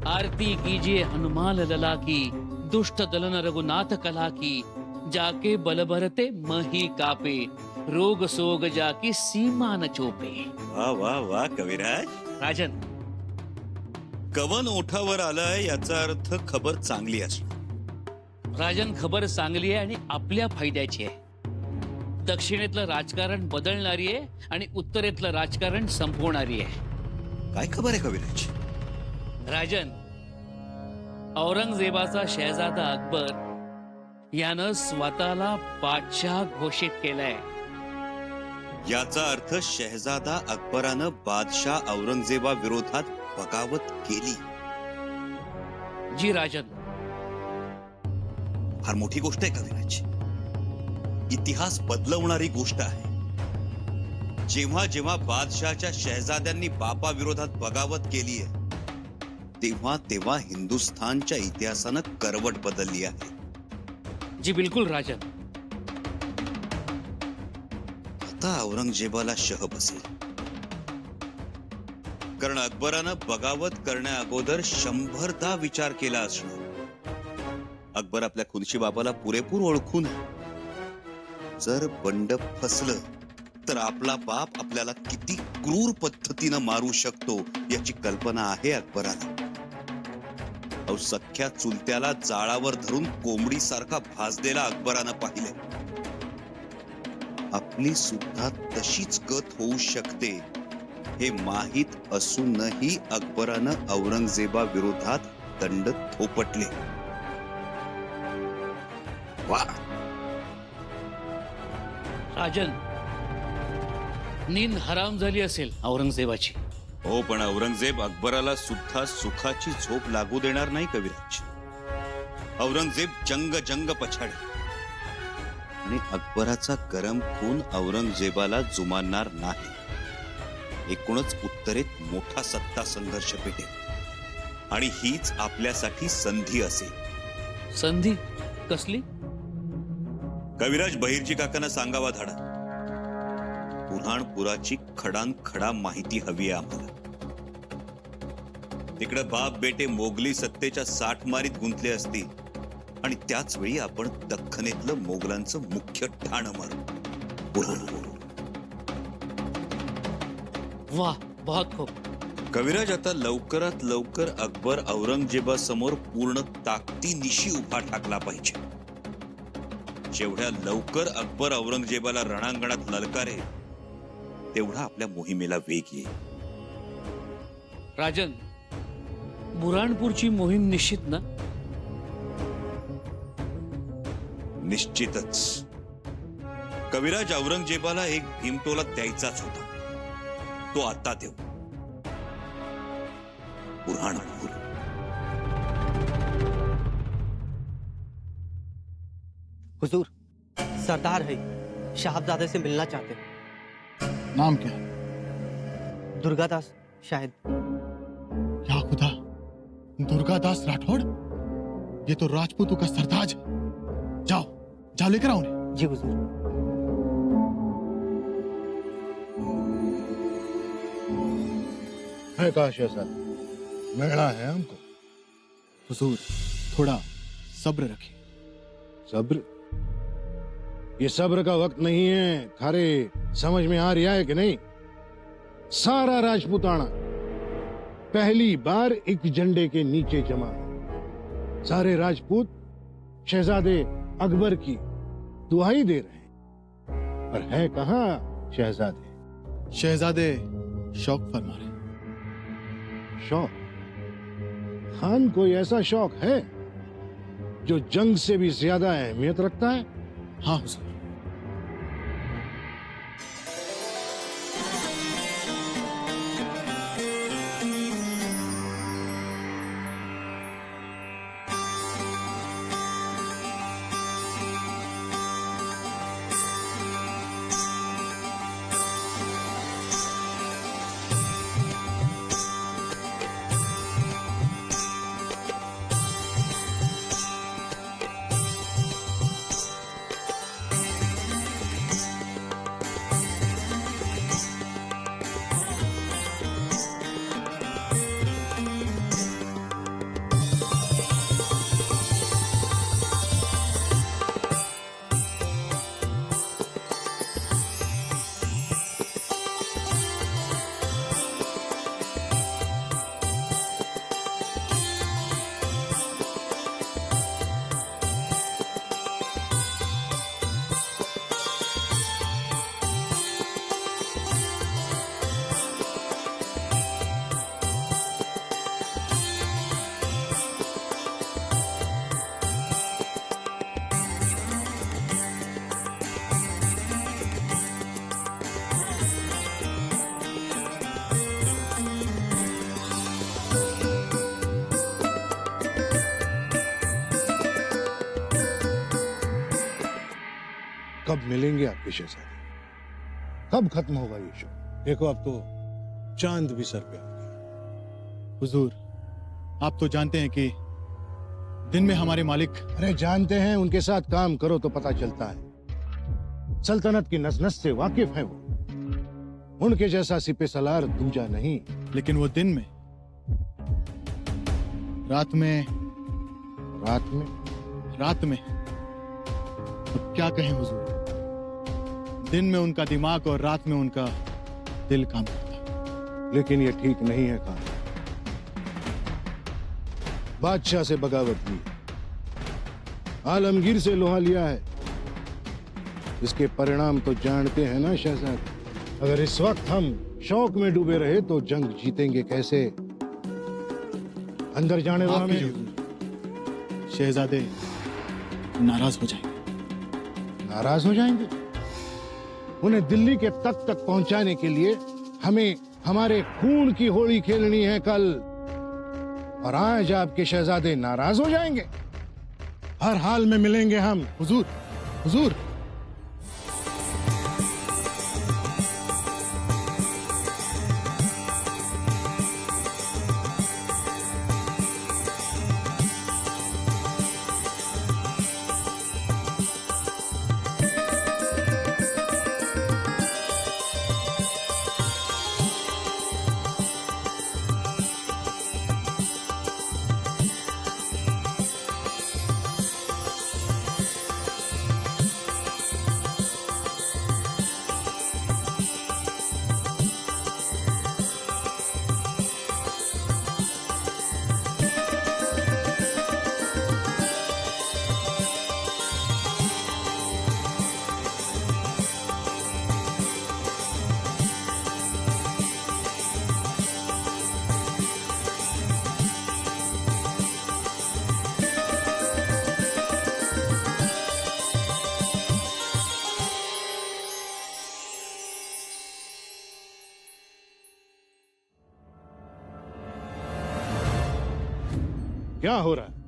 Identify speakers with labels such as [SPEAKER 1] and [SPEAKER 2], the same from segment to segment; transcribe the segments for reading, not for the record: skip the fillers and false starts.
[SPEAKER 1] आरती कीजिए हनुमान लला की, दुष्ट दलन रघुनाथ कला की, जाके बल भरते मही कापे, रोग सोग जाकी सीमा न चोपे.
[SPEAKER 2] वा वा वा कविराज,
[SPEAKER 1] राजन,
[SPEAKER 2] कवन ओठावर आलाय याचा अर्थ खबर चांगली असणार.
[SPEAKER 1] राजन, खबर चांगली आहे आणि आपल्या फायद्याची आहे. दक्षिणेतलं राजकारण बदलणारी आहे आणि उत्तरेतलं राजकारण संपवणारी आहे.
[SPEAKER 2] काय खबर आहे कविराज?
[SPEAKER 1] राजन, औरंगजेबाचा शहजादा अकबर यानं स्वतःला बादशाह घोषित केलाय.
[SPEAKER 2] याचा अर्थ शहजादा अकबरानं बादशाह औरंगजेबा विरोधात बगावत केली.
[SPEAKER 1] जी राजन.
[SPEAKER 2] फार मोठी गोष्ट आहे कविराज. इतिहास बदलवणारी गोष्ट आहे. जेव्हा जेव्हा बादशाहच्या शहजाद्यांनी बापा विरोधात बगावत केली आहे, तेव्हा तेव्हा हिंदुस्थानच्या इतिहासानं करवट बदलली आहे.
[SPEAKER 1] जी बिलकुल राजन.
[SPEAKER 2] आता औरंगजेबाला शह बसेल, कारण अकबरानं बगावत करण्या अगोदर 100दा विचार केला असणार. अकबर आपल्या खुर्शी बाबाला पुरेपूर ओळखून जर बंड फसलं तर आपला बाप आपल्याला किती क्रूर पद्धतीनं मारू शकतो याची कल्पना आहे अकबराला. सख्या चुलत्याला जाळावर धरून कोंबडी सारखा भाजलेला अकबरानं पाहिले. आपली सुद्धा तशीच गत होऊ शकते हे माहीत असूनही अकबरानं औरंगजेबा विरोधात दंड थोपटले. वा
[SPEAKER 1] राजन, नींद हराम झाली असेल औरंगजेबाची.
[SPEAKER 2] हो, पण औरंगजेब अकबराला सुद्धा सुखाची झोप लागू देणार नाही कविराज. औरंगजेब जंग जंग पछाडे आणि अकबराचा गरम खून औरंगजेबाला जुमानणार नाही. एकूणच उत्तरेत मोठा सत्ता संघर्ष पेटेल आणि हीच आपल्यासाठी संधी असेल.
[SPEAKER 1] संधी कसली?
[SPEAKER 2] कविराज, बहिर्जी काकांना सांगावा धाडा. बुऱ्हाणपुराची खडानखडा माहिती हवी आहे आम्हाला. तिकडे बाप बेटे मोगली सत्तेच्या साठमारीत गुंतले असतील आणि त्याच वेळी आपण दख्खनेतलं मोगलांचं मुख्य ठाण मारू.
[SPEAKER 1] वाह, बहुत खूप.
[SPEAKER 2] कविराज, आता लवकरात लवकर अकबर औरंगजेबासमोर पूर्ण ताकदीनिशी उभा ठाकला पाहिजे. जेवढ्या लवकर अकबर औरंगजेबाला रणांगणात ललकारे तेवढा आपल्या मोहिमेला वेग येईल.
[SPEAKER 1] राजन, बुऱ्हाणपूरची मोहीम निश्चित ना?
[SPEAKER 2] निश्चितच. कविराज, औरंगजेबाला एक भीमटोला द्यायचाच होता. तो आता देऊ. बुऱ्हाणपूर.
[SPEAKER 3] हुजूर, सरदार है, साहबजादे से मिलना चाहते हैं.
[SPEAKER 4] नाम क्या है?
[SPEAKER 3] दुर्गादास शायद.
[SPEAKER 4] या खुदा, दुर्गादास राठौड़? ये तो राजपूतों का सरताज है. जाओ जाओ, लेकर आओ उन्हें.
[SPEAKER 3] जी हुजूर.
[SPEAKER 5] है कहा शहजादा? मिलना है हमको.
[SPEAKER 4] हुजूर, थोड़ा सब्र रखिए.
[SPEAKER 5] सब्र? ये सब्र का वक्त नहीं है. थारे समझ में आ रहा है कि नहीं? सारा राजपूताना पहली बार एक झंडे के नीचे जमा है. सारे राजपूत शहजादे अकबर की दुहाई दे रहे हैं. पर है कहां शहजादे?
[SPEAKER 4] शहजादे शौक फरमा रहे.
[SPEAKER 5] शौक? खान कोई ऐसा शौक है जो जंग से भी ज्यादा अहमियत रखता है?
[SPEAKER 4] हाँ हुजूर.
[SPEAKER 5] कब मिलेंगे आपके शहजादे? कब खत्म होगा ये शो? देखो अब तो चांद भी सर पे आ गया।
[SPEAKER 4] हुजूर, आप तो जानते हैं कि दिन में हमारे मालिक।
[SPEAKER 5] अरे जानते हैं, उनके साथ काम करो तो पता चलता है। सल्तनत की नस-नस से वाकिफ है वो। उनके जैसा सिपे सलार दूजा नहीं।
[SPEAKER 4] लेकिन वो दिन में, रात में अब क्या कहें हुजूर, दिन में उनका दिमाग और रात में उनका दिल काम करता है।
[SPEAKER 5] लेकिन ये ठीक नहीं है काम। बादशाह से बगावत की, आलमगीर से लोहा लिया है। इसके परिणाम तो जानते हैं ना शहजादे। अगर इस वक्त हम शौक में डूबे रहे तो जंग जीतेंगे कैसे? अंदर जाने दो
[SPEAKER 4] माफ
[SPEAKER 5] हमें।
[SPEAKER 4] कीजिए हुजूर, शहजादे नाराज हो जाएंगे।
[SPEAKER 5] नाराज हो जाएंगे? उन्हें दिल्ली के तक पहुंचाने के लिए हमें हमारे खून की होली खेलनी है कल। और आज आपके शहजादे नाराज हो जाएंगे? हर हाल में मिलेंगे हम।
[SPEAKER 4] हुजूर, हुजूर,
[SPEAKER 5] क्या हो रहा है?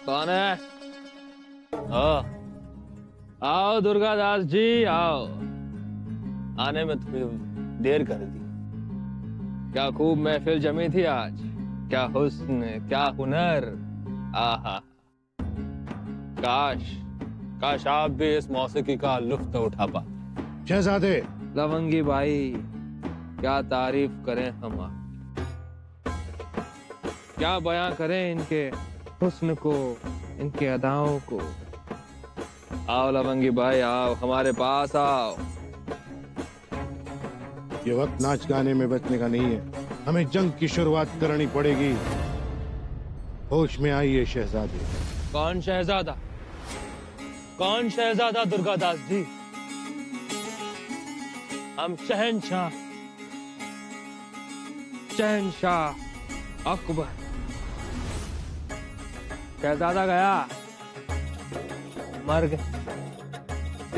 [SPEAKER 6] कौन है? आओ दुर्गादास जी, आओ। आने में थोड़ी देर कर दी। क्या खूब महफिल जमी थी आज। क्या हुस्न, क्या हुनर। आहा, काश आप भी इस मौसीकी का लुत्फ उठा पाते।
[SPEAKER 5] शहजादे,
[SPEAKER 6] लवंगी भाई, क्या तारीफ करें हम आप, क्या बयां करें इनके हुस्न को, इनके अदाओं को। आओ लवंगी भाई, आओ, हमारे पास आओ।
[SPEAKER 5] ये वक्त नाच गाने में बचने का नहीं है। हमें जंग की शुरुआत करनी पड़ेगी। होश में आइए शहजादे।
[SPEAKER 6] कौन शहजादा? कौन शहजादा दुर्गादास जी? हम शहंशाह अकबर। शहजादा गया, मर गया।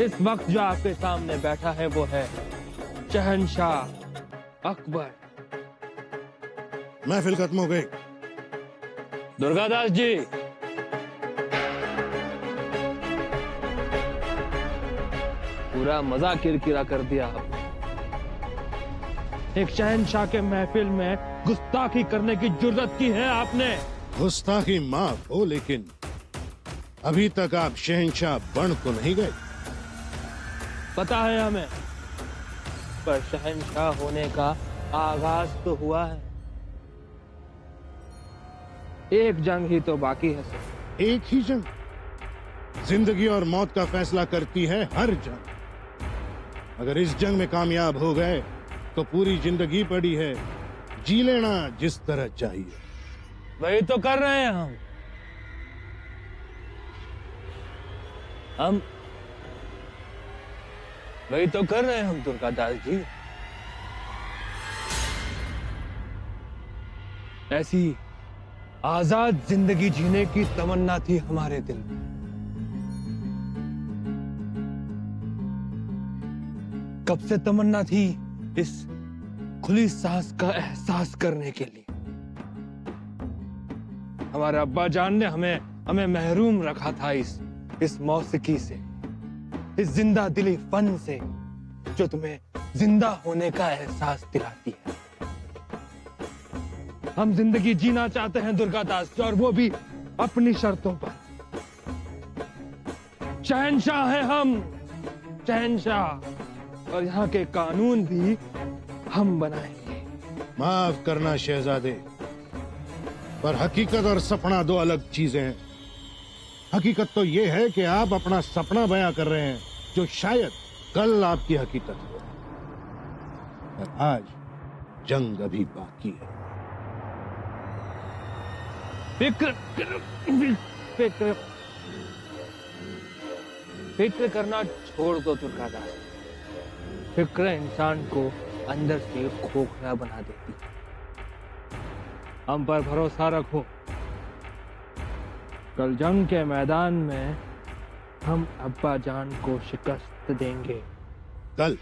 [SPEAKER 6] इस वक्त जो आपके सामने बैठा है वो है शहंशाह अकबर।
[SPEAKER 5] महफिल खत्म हो गई।
[SPEAKER 6] दुर्गादास जी, पूरा मजा किरकिरा कर दिया आपने। एक शहंशाह के महफिल में गुस्ताखी करने की जुर्रत की है आपने।
[SPEAKER 5] गुस्ताखी माफ हो, लेकिन अभी तक आप शहंशाह बन तो नहीं गए।
[SPEAKER 6] पता है हमें, पर शहंशाह होने का आगाज तो हुआ है। एक जंग ही तो बाकी है सर।
[SPEAKER 5] एक ही जंग? जिंदगी और मौत का फैसला करती है हर जंग। अगर इस जंग में कामयाब हो गए तो पूरी जिंदगी पड़ी है, जी लेना जिस तरह चाहिए।
[SPEAKER 6] वही तो कर रहे हैं हम वही तो कर रहे हैं हम दुर्गादास जी। ऐसी आजाद जिंदगी जीने की तमन्ना थी हमारे दिल में। कब से तमन्ना थी इस खुली सांस का एहसास करने के लिए। हमारे अब्बा जान ने हमें महरूम रखा था इस मौसीकी से, इस जिंदा दिली फन से जो तुम्हें जिंदा होने का एहसास दिलाती है। हम जिंदगी जीना चाहते हैं दुर्गादास जी, और वो भी अपनी शर्तों पर। शहंशाह है हम, शहंशाह, और यहाँ के कानून भी हम बनाएंगे।
[SPEAKER 5] माफ करना शहजादे, पर हकीकत और सपना दो अलग चीजें हैं। हकीकत तो यह है कि आप अपना सपना बयां कर रहे हैं जो शायद कल आपकी हकीकत हो, पर आज जंग अभी बाकी है।
[SPEAKER 6] फिक्र करना छोड़ दो दुर्गादास। फिक्र इंसान को अंदर से खोखला बना देती है। हम पर भरोसा रखो, कल जंग के मैदान में हम अब्बा जान को शिकस्त देंगे।
[SPEAKER 5] कल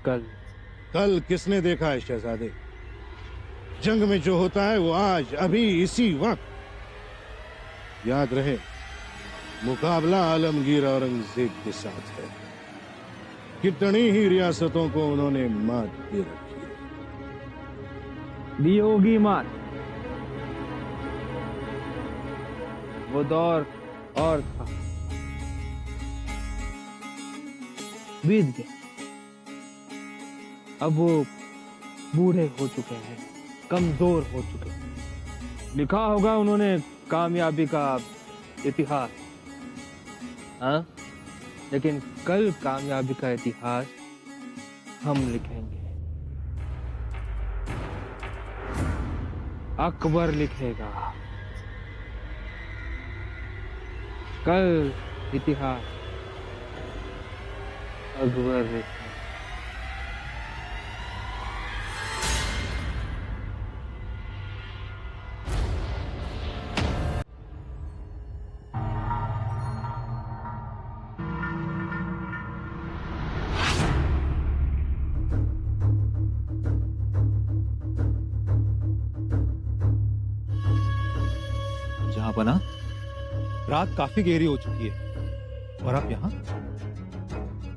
[SPEAKER 6] कल
[SPEAKER 5] कल किसने देखा है शहजादे? जंग में जो होता है वो आज अभी इसी वक्त। याद रहे, मुकाबला आलमगीर औरंगजेब के साथ है। कितनी ही रियासतों को उन्होंने मात दे रखी है।
[SPEAKER 6] दी होगी मात। वो दौर और था, बीत गया। अब वो बूढ़े हो चुके हैं, कमजोर हो चुके हैं। लिखा होगा उन्होंने कामयाबी का इतिहास, हाँ? लेकिन कल कामयाबी का इतिहास हम लिखेंगे। अकबर लिखेगा कल इतिहास, अकबर लिखेगा।
[SPEAKER 7] जहांपना, रात काफी गहरी हो चुकी है और आप यहाँ?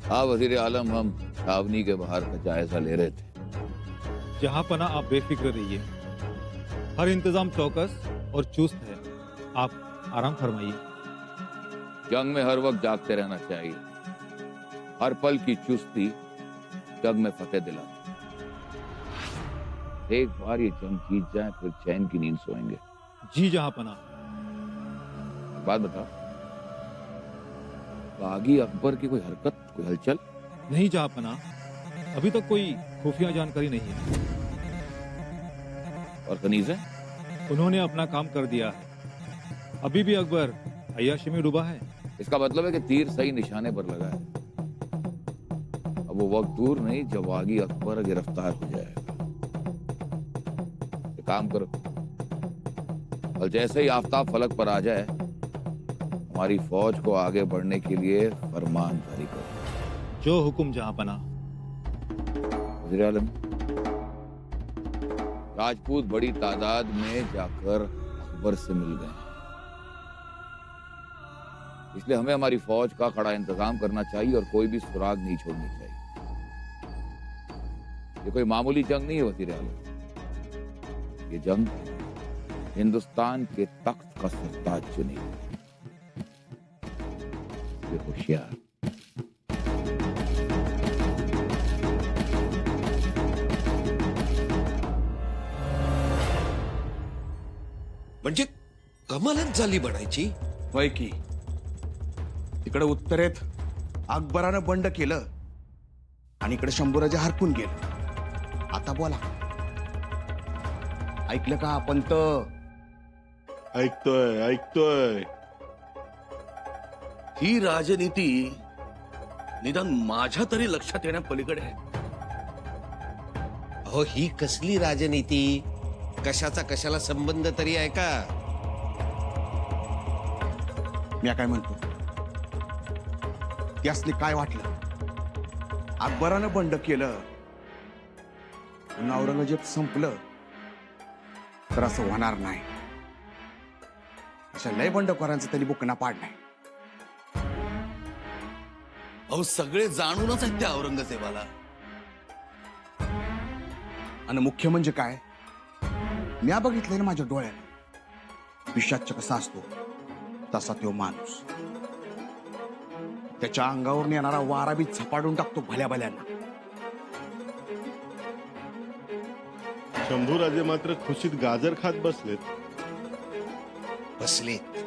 [SPEAKER 8] हाँ वजीर आलम, हम छावनी के बाहर का जायजा ले रहे थे।
[SPEAKER 7] जहांपना, आप बेफिक्र रहिए। हर इंतजाम चौकस और चुस्त है। आप आराम फरमाइए।
[SPEAKER 8] जंग में हर वक्त जागते रहना चाहिए। हर पल की चुस्ती जंग में फतेह दिलाती। एक बार ये जंग जीत जाए फिर चैन की नींद सोएंगे।
[SPEAKER 7] जी जहांपना।
[SPEAKER 8] बात बताओ, बागी अकबर की कोई हरकत, कोई हलचल?
[SPEAKER 7] नहीं जहांपना, अभी तक कोई खुफिया जानकारी नहीं है।
[SPEAKER 8] और कनीज़?
[SPEAKER 7] उन्होंने अपना काम कर दिया है। अभी भी अकबर अय्याशी में डूबा है।
[SPEAKER 8] इसका मतलब है कि तीर सही निशाने पर लगा है। अब वो वक्त दूर नहीं जब बागी अकबर गिरफ्तार हो जाएगा। एक काम करो, और जैसे ही आफताब फलक पर आ जाए, हमारी फौज को आगे बढ़ने के लिए फरमान जारी करो।
[SPEAKER 7] जो हुक्म जहांपना।
[SPEAKER 8] वज़ीर आलम, राजपूत बड़ी तादाद में जाकर अकबर से मिल गए, इसलिए हमें हमारी फौज का कड़ा इंतजाम करना चाहिए और कोई भी सुराग नहीं छोड़नी चाहिए। ये कोई मामूली जंग नहीं है वज़ीर आलम। ये जंग हिंदुस्तान के तख्त का सरताज चुनेगी। ये होशियार।
[SPEAKER 9] म्हणजे कमालच झाली म्हणायची.
[SPEAKER 2] वय की तिकडे उत्तरेत अकबरानं बंड केलं आणि इकडे शंभूराजे हरपून गेले. आता बोला, ऐकलं का पंत?
[SPEAKER 5] ऐकतोय ऐकतोय.
[SPEAKER 9] ही राजनीती निदान माझ्या तरी लक्षात येण्या पलीकडे आहे. अहो ही कसली राजनीती? कशाचा कशाला संबंध तरी आहे का?
[SPEAKER 2] मी काय म्हणतो, त्यासनी काय वाटलं? अकबरानं बंड केलं, पुन्हा औरंगजेब संपलं तर असं होणार नाही. अशा लय बंडखोरांचं त्यांनी बुकना पाडलाय.
[SPEAKER 9] अहो सगळे जाणूनच आहेत त्या औरंगजेबाला.
[SPEAKER 10] आणि मुख्य म्हणजे काय, म्या बघितलंय ना माझ्या डोळ्याने, पिशाच्च कसा असतो तसा तो माणूस. त्याच्या अंगावरून येणारा वारा बी झपाडून टाकतो भल्या भल्यांना.
[SPEAKER 4] शंभूराजे मात्र खुशीत गाजर खात बसलेत.
[SPEAKER 11] बसलेत.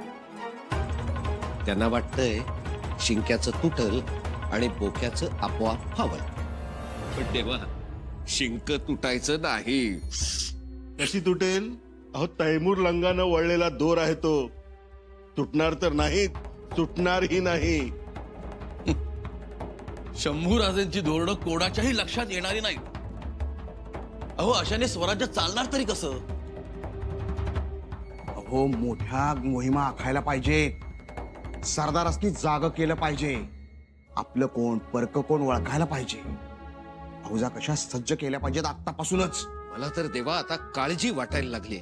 [SPEAKER 11] त्यांना वाटतंय शिंक्याचं तुटल आणि बोक्याचं आपोआप फावल. पण तेव्हा शिंक तुटायचं नाही.
[SPEAKER 4] कशी तुटेल? अहो तैमूर लंगानं वळलेला दोर आहे तो. तुटणार तर नाही, तुटणारही नाही.
[SPEAKER 9] शंभूराजेंची धोरणं कोणाच्याही लक्षात येणारी नाहीत. अहो अशाने स्वराज्य चालणार तरी कसं?
[SPEAKER 10] अहो मोठ्या मोहिमा आखायला पाहिजे. सरदारासनी जाग केलं पाहिजे. आपलं कोण परक कोण ओळखायला पाहिजे. फौजा कशा सज्ज केल्या पाहिजेत आतापासूनच.
[SPEAKER 11] मला तर देवा आता काळजी वाटायला लागली,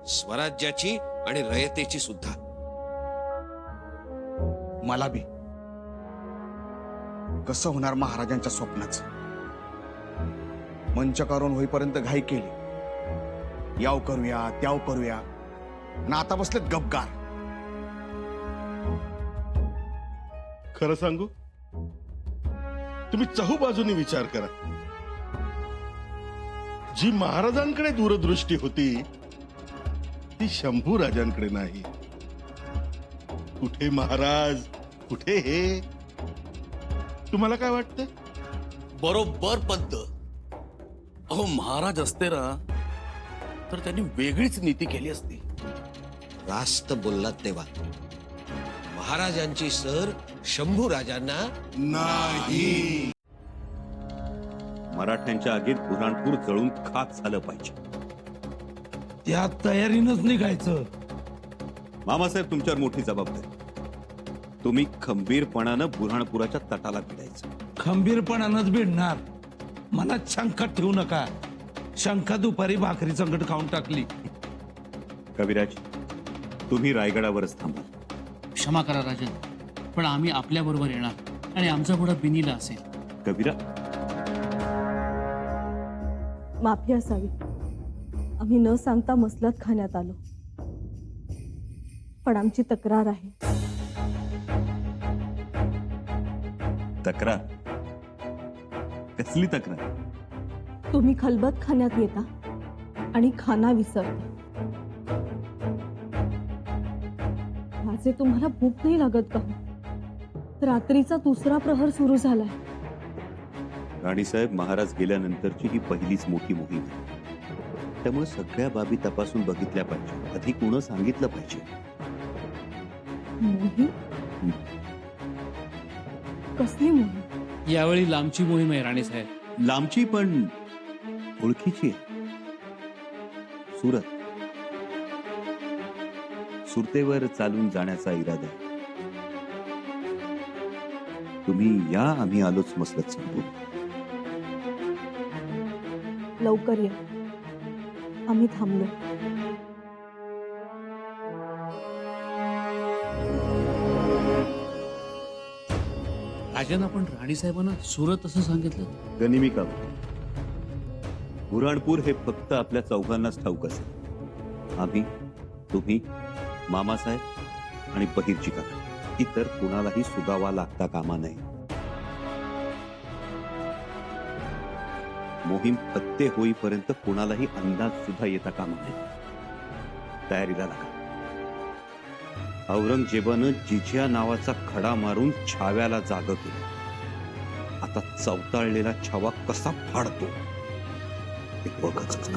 [SPEAKER 11] स्वराज्याची आणि रयतेची सुद्धा.
[SPEAKER 10] मला बी. कसं होणार महाराजांच्या स्वप्नाचं? मंचकारून होईपर्यंत घाई केली. याव करूया त्याव करूया, ना आता बसलेत गपगार.
[SPEAKER 4] खरं सांगू, तुम्ही चहूबाजूनी विचार करा. जी महाराजांकडे दूरदृष्टी होती ती शंभू राजांकडे नाही. कुठे महाराज, कुठे हे? तुम्हाला काय वाटतं?
[SPEAKER 9] बरोबर पद्ध. अहो महाराज असते ना तर त्यांनी वेगळीच नीती केली असती.
[SPEAKER 11] रास्त बोललात देवा. महाराजांची सर शंभू राजांना
[SPEAKER 10] नाही.
[SPEAKER 2] मराठ्यांच्या आगीत बुऱ्हाणपूर जळून खाक झालं पाहिजे.
[SPEAKER 12] त्या तयारीनच निघायचं.
[SPEAKER 2] मामासाहेब तुमच्यावर मोठी जबाबदारी. तुम्ही खंबीरपणानं बुऱ्हाणपुराच्या तटाला भिडायचं.
[SPEAKER 12] खंबीरपणानंच भिडणार. मनात शंका ठेवू नका. शंका दुपारी भाकरी संकट खाऊन टाकली.
[SPEAKER 2] कविराज, तुम्ही रायगडावरच थांबा.
[SPEAKER 1] क्षमा करा राजन, पण आम्ही आपल्या बरोबर येणार आणि आमचा घोडा बिनीला असेल.
[SPEAKER 2] कविरा,
[SPEAKER 13] माफी असावी. आम्ही न सांगता मसलत खाण्यात आलो, पण आमची तक्रार आहे.
[SPEAKER 2] तक्रार? कसली तक्रार?
[SPEAKER 13] तुम्ही खलबत खाण्यात येता आणि खाना विसरता. माझे तुम्हाला भूक नाही लागत का? रात्रीचा दुसरा प्रहर सुरू झालाय.
[SPEAKER 2] राणीसाहेब, महाराज गेल्यानंतरची ही पहिलीच मोठी मोहीम आहे. त्यामुळे सगळ्या बाबी तपासून बघितल्या पाहिजे. अधिक पूर्ण सांगितलं पाहिजे.
[SPEAKER 13] मोहीम? कसली मोहीम?
[SPEAKER 1] यावेळी लांबची मोहीम आहे राणीसाहेब.
[SPEAKER 2] लांबची पण ओळखीची आहे. सुरत. सुरतेवर चालून जाण्याचा इरादा आहे. तुम्ही या, आम्ही आलोच मसलत संपू.
[SPEAKER 13] लवकर या. आम्ही थांबलो.
[SPEAKER 1] राजन, आपण राणीसाहेबांना सुरत असं सांगितलं?
[SPEAKER 2] गनिमी का? बुऱ्हाणपूर हे फक्त आपल्या चौघांनाच ठाऊक असेल. आम्ही, तुम्ही, मामासाहेब आणि बहिर्जी काका. इतर कुणालाही सुगावा लागता कामा नये. मोहीम फत्ते होईपर्यंत कुणालाही अंदाज सुद्धा येता कामा नये. तयारीला लागा. औरंगजेबानं जिजिया नावाचा खडा मारून छाव्याला जाग केलं. आता चवताळलेला छावा कसा फाडतो ते बघच.